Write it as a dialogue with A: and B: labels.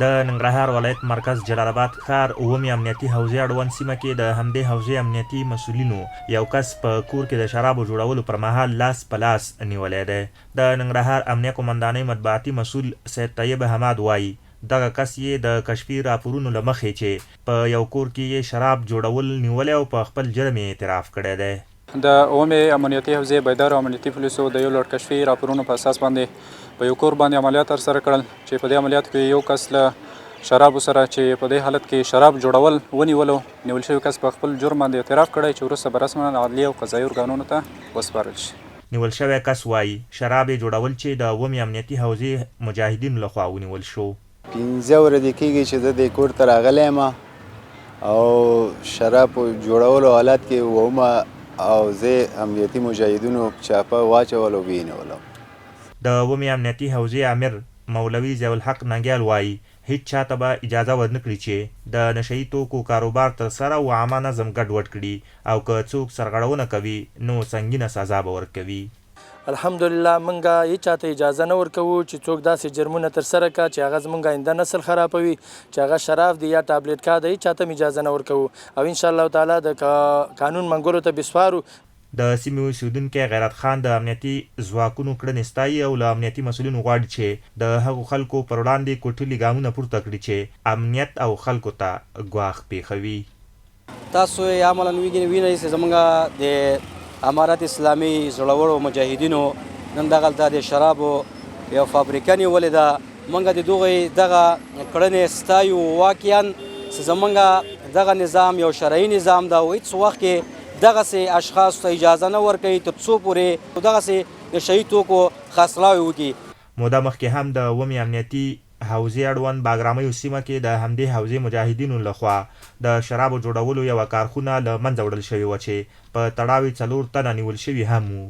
A: د ننګرهار ولایت مرکز جلال اباد ښار اوومې امنیتي حوزې اړوند سیمه کې د همدې حوزې امنیتي مسؤلینو یو کس په کور کې د شرابو جوړولو پر مهال لاس په لاس نیولی دی. د ننګرهار امنیه قوماندانۍ مطبوعاتي مسؤل سید طیب حماد وایي دغه کس یې د کشفي راپورونو له مخې چې په یو کور کې یې شراب جوړول نیولی او په خپل جرم یې اعتراف کړی دی.
B: د اوومې امنیتي حوزې بیدار امنیتي پولیسو د یو لړ کشفي راپورونو په اساس باندې په یو کور باندې عملیات ترسره کړل چې په دې عملیاتو کې یو کس له شرابو سره چې په دې حالت کې شراب جوړول ونیولو. نیول شوی کس په خپل جرم باندې اعتراف کړی چې وروسته به رسما عدلي او قضایي ارګانونو ته وسپارل شي.
A: نیول شوی کس وایي شراب یې جوړول چې د اوومې امنیتي حوزې مجاهدینو لخوا ونیول شو.
C: 15 ورځې کېږي چې زه دې کور ته راغلی یم او شراب په جوړولو حالت کې ومه او زه امنیتي مجاهدینو چاپه واچول او ویې نیولم.
A: د اوومې امنیتي حوزې امیر مولوي ضیاءالحق ننګیال وایي هیڅ چاته به اجازه ورنه کړي چې د نشهیي توکو کاروبار ترسره او عامه نظم ګډوډ کړي او که څوک سرغړونه کوي نو سنګینه سزا به ورکوي.
D: الحمدلله منګه هیڅ چاته اجازه نه ورکوو چې څوک داسې جرمونه ترسره کړه چې هغه زموږ آینده نسل خرابوي، چې هغه شراب دی یا ټابلیټ کا دی، هیڅ چاته هم اجازه نه ورکوو او انشاءالله تعالی د قانون منګولو ته بسپارو.
A: د سیمې اوسیدونکی غیرت خان د امنیتي ځواکونو کړنې ستایي او له امنیتي مسؤلینو غواړي چې د هغو خلکو پر وړاندې کوټلي ګامونه پورته کړي چې امنیت او خلکو ته ګواښ پېښوي.
E: تاسو یې عملاً وینئ چې زموږ د امارت اسلامي زړورو مجاهدینو نن دغلته د شرابو یو فابریکه نیولې ده. موږ د دغې دغه کړنې ستایو. واقعاً چې زموږ دغه نظام یو شرعي نظام ده او هېڅ وخت کې دغسې اشخاصو ته اجازه نه ورکوي تر څو پورې دغسې نشهیي توکو خرڅلاوې وکړي.
A: موده مخکې هم د اوومې امنیتي حوزې اړوند باګرامیو سیمه کې د همدې حوزې مجاهدینو لخوا د شرابو جوړولو یوه کارخونه له منځه وړل شوې وه چې په تړاو یې 4 تنه نیول شوي هم وو.